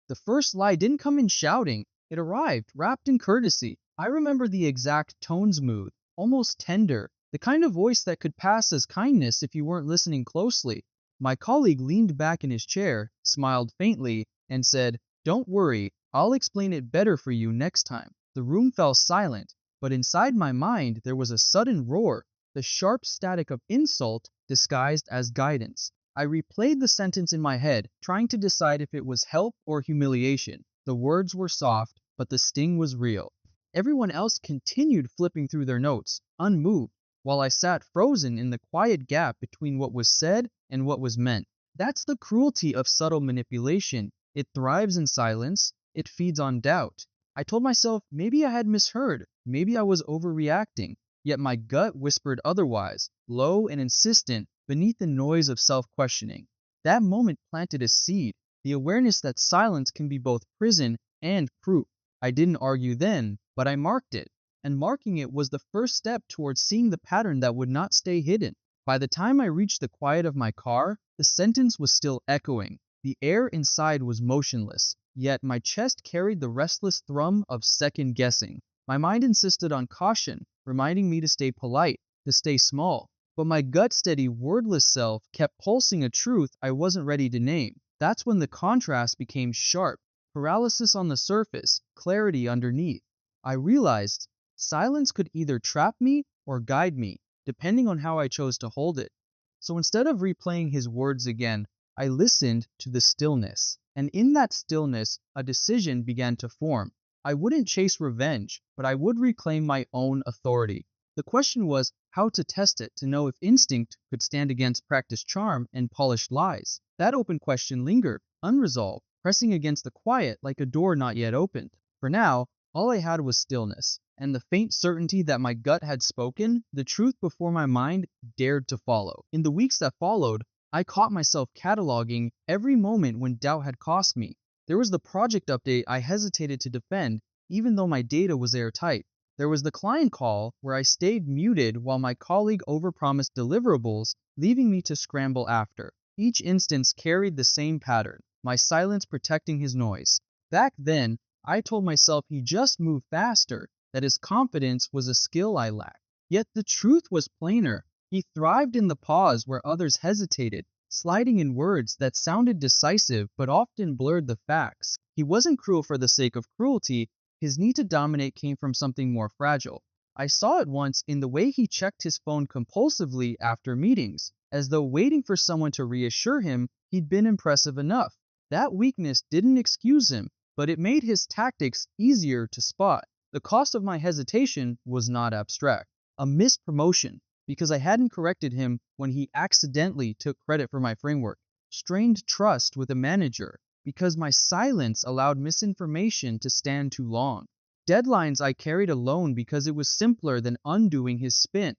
The first lie didn't come in shouting, it arrived, wrapped in courtesy. I remember the exact tone smooth, almost tender, the kind of voice that could pass as kindness if you weren't listening closely. My colleague leaned back in his chair, smiled faintly, and said, "Don't worry, I'll explain it better for you next time." The room fell silent, but inside my mind there was a sudden roar, the sharp static of insult disguised as guidance. I replayed the sentence in my head, trying to decide if it was help or humiliation. The words were soft, but the sting was real. Everyone else continued flipping through their notes, unmoved, while I sat frozen in the quiet gap between what was said and what was meant. That's the cruelty of subtle manipulation. It thrives in silence, it feeds on doubt. I told myself maybe I had misheard, maybe I was overreacting, yet my gut whispered otherwise, low and insistent beneath the noise of self-questioning. That moment planted a seed, the awareness that silence can be both prison and proof. I didn't argue then, but I marked it, and marking it was the first step towards seeing the pattern that would not stay hidden. By the time I reached the quiet of my car, the sentence was still echoing. The air inside was motionless, yet my chest carried the restless thrum of second guessing. My mind insisted on caution, reminding me to stay polite, to stay small. But my gut-steady, wordless self kept pulsing a truth I wasn't ready to name. That's when the contrast became sharp. Paralysis on the surface, clarity underneath. I realized silence could either trap me or guide me, depending on how I chose to hold it. So instead of replaying his words again, I listened to the stillness. And in that stillness, a decision began to form. I wouldn't chase revenge, but I would reclaim my own authority. The question was how to test it to know if instinct could stand against practiced charm and polished lies. That open question lingered, unresolved, pressing against the quiet like a door not yet opened. For now, all I had was stillness, and the faint certainty that my gut had spoken, the truth before my mind dared to follow. In the weeks that followed, I caught myself cataloging every moment when doubt had cost me. There was the project update I hesitated to defend, even though my data was airtight. There was the client call where I stayed muted while my colleague overpromised deliverables, leaving me to scramble after. Each instance carried the same pattern, my silence protecting his noise. Back then, I told myself he just moved faster, that his confidence was a skill I lacked. Yet the truth was plainer. He thrived in the pause where others hesitated, sliding in words that sounded decisive but often blurred the facts. He wasn't cruel for the sake of cruelty. His need to dominate came from something more fragile. I saw it once in the way he checked his phone compulsively after meetings, as though waiting for someone to reassure him he'd been impressive enough. That weakness didn't excuse him, but it made his tactics easier to spot. The cost of my hesitation was not abstract. A missed promotion, because I hadn't corrected him when he accidentally took credit for my framework. Strained trust with a manager, because my silence allowed misinformation to stand too long. Deadlines I carried alone because it was simpler than undoing his spin.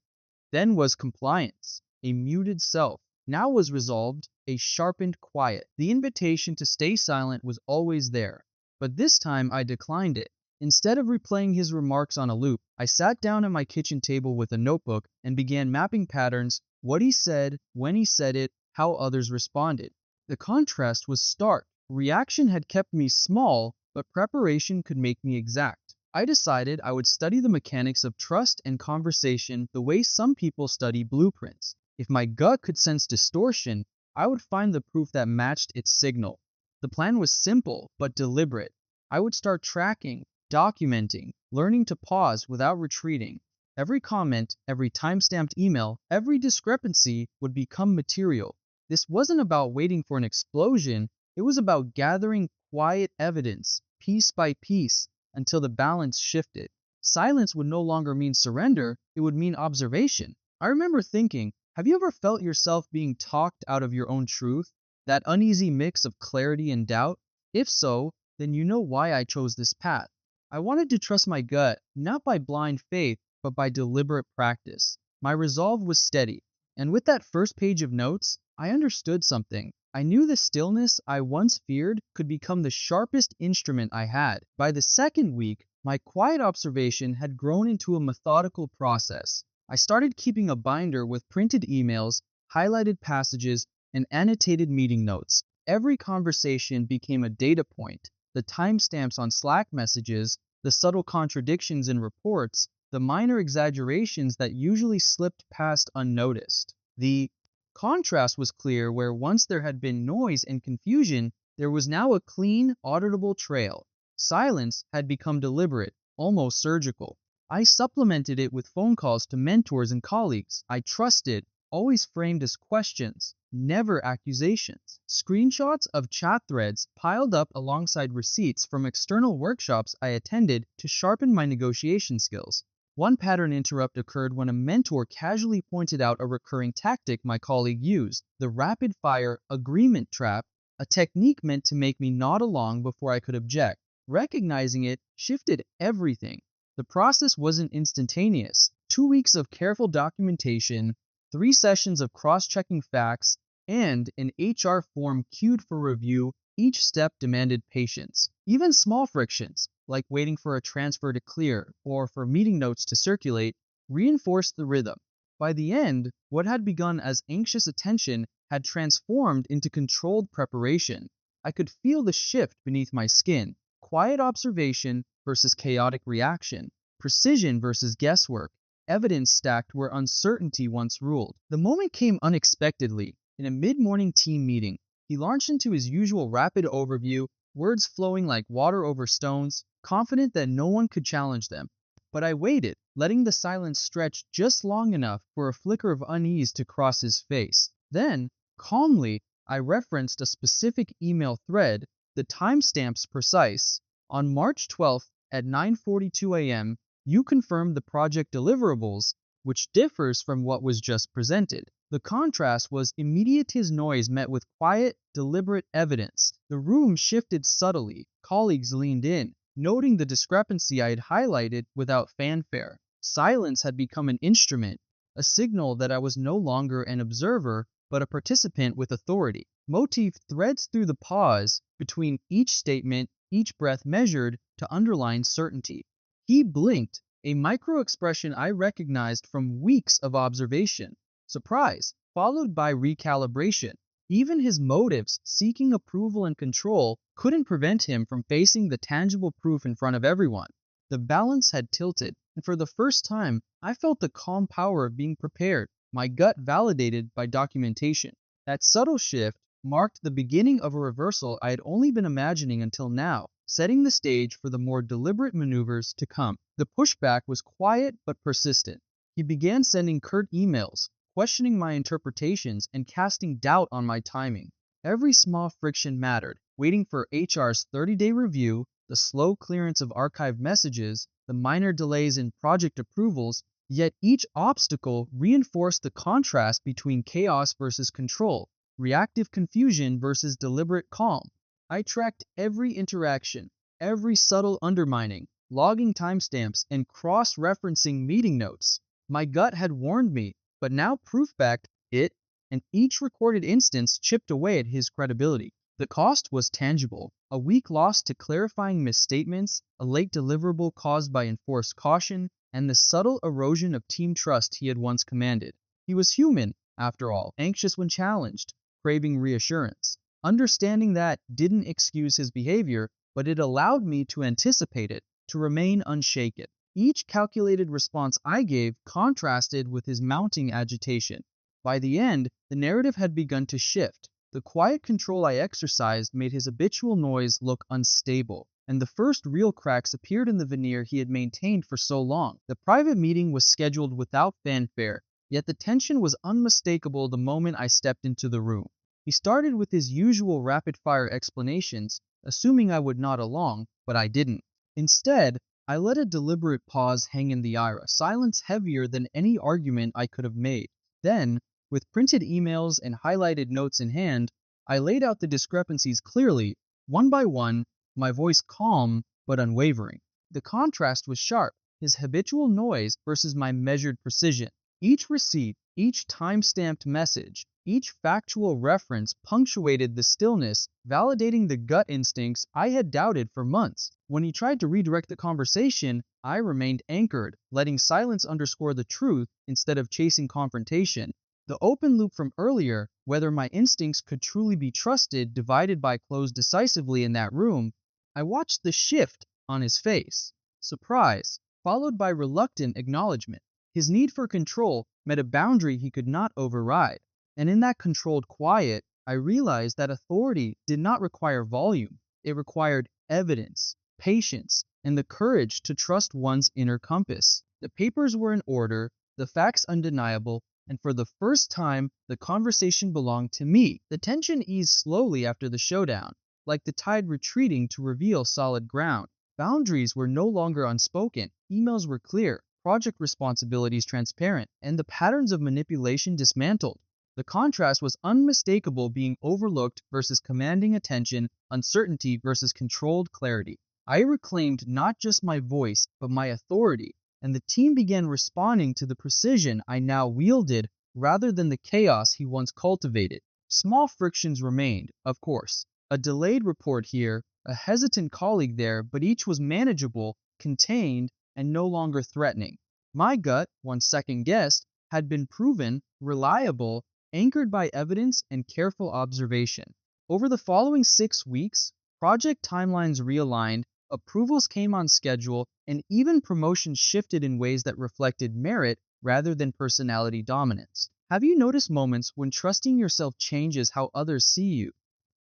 Then was compliance, a muted self. Now was resolved, a sharpened quiet. The invitation to stay silent was always there, but this time I declined it. Instead of replaying his remarks on a loop, I sat down at my kitchen table with a notebook and began mapping patterns, what he said, when he said it, how others responded. The contrast was stark. Reaction had kept me small, but preparation could make me exact. I decided I would study the mechanics of trust and conversation the way some people study blueprints. If my gut could sense distortion, I would find the proof that matched its signal. The plan was simple, but deliberate. I would start tracking, documenting, learning to pause without retreating. Every comment, every time-stamped email, every discrepancy would become material. This wasn't about waiting for an explosion. It was about gathering quiet evidence, piece by piece, until the balance shifted. Silence would no longer mean surrender, it would mean observation. I remember thinking, have you ever felt yourself being talked out of your own truth? That uneasy mix of clarity and doubt? If so, then you know why I chose this path. I wanted to trust my gut, not by blind faith, but by deliberate practice. My resolve was steady, and with that first page of notes, I understood something. I knew the stillness I once feared could become the sharpest instrument I had. By the second week, my quiet observation had grown into a methodical process. I started keeping a binder with printed emails, highlighted passages, and annotated meeting notes. Every conversation became a data point, the timestamps on Slack messages, the subtle contradictions in reports, the minor exaggerations that usually slipped past unnoticed. The contrast was clear where once there had been noise and confusion, there was now a clean, auditable trail. Silence had become deliberate, almost surgical. I supplemented it with phone calls to mentors and colleagues I trusted, always framed as questions, never accusations. Screenshots of chat threads piled up alongside receipts from external workshops I attended to sharpen my negotiation skills. One pattern interrupt occurred when a mentor casually pointed out a recurring tactic my colleague used, the rapid-fire agreement trap, a technique meant to make me nod along before I could object. Recognizing it shifted everything. The process wasn't instantaneous. 2 weeks of careful documentation, 3 sessions of cross-checking facts, and an HR form queued for review. Each step demanded patience. Even small frictions, like waiting for a transfer to clear or for meeting notes to circulate, reinforced the rhythm. By the end, what had begun as anxious attention had transformed into controlled preparation. I could feel the shift beneath my skin. Quiet observation versus chaotic reaction. Precision versus guesswork. Evidence stacked where uncertainty once ruled. The moment came unexpectedly. In a mid-morning team meeting, he launched into his usual rapid overview, words flowing like water over stones, confident that no one could challenge them. But I waited, letting the silence stretch just long enough for a flicker of unease to cross his face. Then, calmly, I referenced a specific email thread, the timestamps precise. On March 12th at 9:42 a.m., you confirmed the project deliverables, which differs from what was just presented. The contrast was immediate. His noise met with quiet, deliberate evidence. The room shifted subtly. Colleagues leaned in, noting the discrepancy I had highlighted without fanfare. Silence had become an instrument, a signal that I was no longer an observer, but a participant with authority. Motif threads through the pause between each statement, each breath measured to underline certainty. He blinked, a micro-expression I recognized from weeks of observation. Surprise, followed by recalibration. Even his motives, seeking approval and control, couldn't prevent him from facing the tangible proof in front of everyone. The balance had tilted, and for the first time, I felt the calm power of being prepared, my gut validated by documentation. That subtle shift marked the beginning of a reversal I had only been imagining until now, setting the stage for the more deliberate maneuvers to come. The pushback was quiet but persistent. He began sending curt emails, questioning my interpretations and casting doubt on my timing. Every small friction mattered, waiting for HR's 30-day review, the slow clearance of archived messages, the minor delays in project approvals, yet each obstacle reinforced the contrast between chaos versus control, reactive confusion versus deliberate calm. I tracked every interaction, every subtle undermining, logging timestamps and cross-referencing meeting notes. My gut had warned me, but now proof backed it, and each recorded instance chipped away at his credibility. The cost was tangible. A week lost to clarifying misstatements, a late deliverable caused by enforced caution, and the subtle erosion of team trust he had once commanded. He was human, after all, anxious when challenged, craving reassurance. Understanding that didn't excuse his behavior, but it allowed me to anticipate it, to remain unshaken. Each calculated response I gave contrasted with his mounting agitation. By the end, the narrative had begun to shift. The quiet control I exercised made his habitual noise look unstable, and the first real cracks appeared in the veneer he had maintained for so long. The private meeting was scheduled without fanfare, yet the tension was unmistakable the moment I stepped into the room. He started with his usual rapid-fire explanations, assuming I would nod along, but I didn't. Instead, I let a deliberate pause hang in the air, silence heavier than any argument I could have made. Then, with printed emails and highlighted notes in hand, I laid out the discrepancies clearly, one by one, my voice calm but unwavering. The contrast was sharp, his habitual noise versus my measured precision. Each receipt, each time-stamped message, each factual reference punctuated the stillness, validating the gut instincts I had doubted for months. When he tried to redirect the conversation, I remained anchored, letting silence underscore the truth instead of chasing confrontation. The open loop from earlier, whether my instincts could truly be trusted, divided by closed decisively in that room, I watched the shift on his face, surprise, followed by reluctant acknowledgement. His need for control met a boundary he could not override, and in that controlled quiet, I realized that authority did not require volume. It required evidence, patience, and the courage to trust one's inner compass. The papers were in order, the facts undeniable, and for the first time, the conversation belonged to me. The tension eased slowly after the showdown, like the tide retreating to reveal solid ground. Boundaries were no longer unspoken, emails were clear, project responsibilities transparent, and the patterns of manipulation dismantled. The contrast was unmistakable, being overlooked versus commanding attention, uncertainty versus controlled clarity. I reclaimed not just my voice, but my authority, and the team began responding to the precision I now wielded rather than the chaos he once cultivated. Small frictions remained, of course. A delayed report here, a hesitant colleague there, but each was manageable, contained, and no longer threatening. My gut, once second guessed, had been proven reliable, anchored by evidence and careful observation. Over the following 6 weeks, project timelines realigned, approvals came on schedule, and even promotions shifted in ways that reflected merit rather than personality dominance. Have you noticed moments when trusting yourself changes how others see you?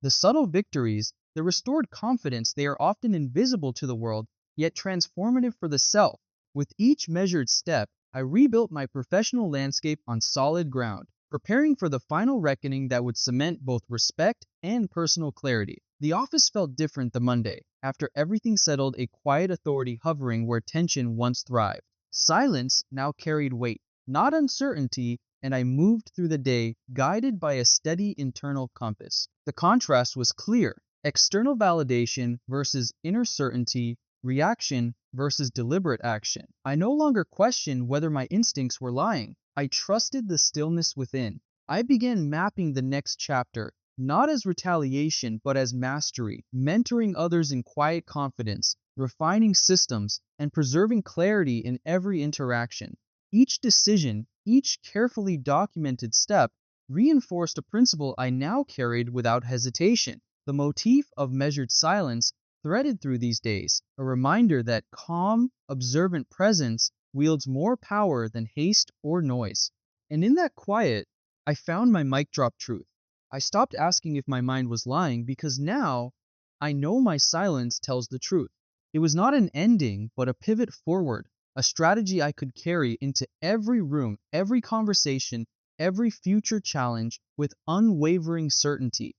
The subtle victories, the restored confidence, they are often invisible to the world, yet transformative for the self. With each measured step, I rebuilt my professional landscape on solid ground, preparing for the final reckoning that would cement both respect and personal clarity. The office felt different the Monday. After everything settled, a quiet authority hovering where tension once thrived. Silence now carried weight, not uncertainty, and I moved through the day guided by a steady internal compass. The contrast was clear: external validation versus inner certainty, reaction versus deliberate action. I no longer questioned whether my instincts were lying. I trusted the stillness within. I began mapping the next chapter, not as retaliation, but as mastery, mentoring others in quiet confidence, refining systems, and preserving clarity in every interaction. Each decision, each carefully documented step, reinforced a principle I now carried without hesitation. The motif of measured silence threaded through these days, a reminder that calm, observant presence wields more power than haste or noise. And in that quiet, I found my mic drop truth. I stopped asking if my mind was lying because now I know my silence tells the truth. It was not an ending, but a pivot forward, a strategy I could carry into every room, every conversation, every future challenge with unwavering certainty.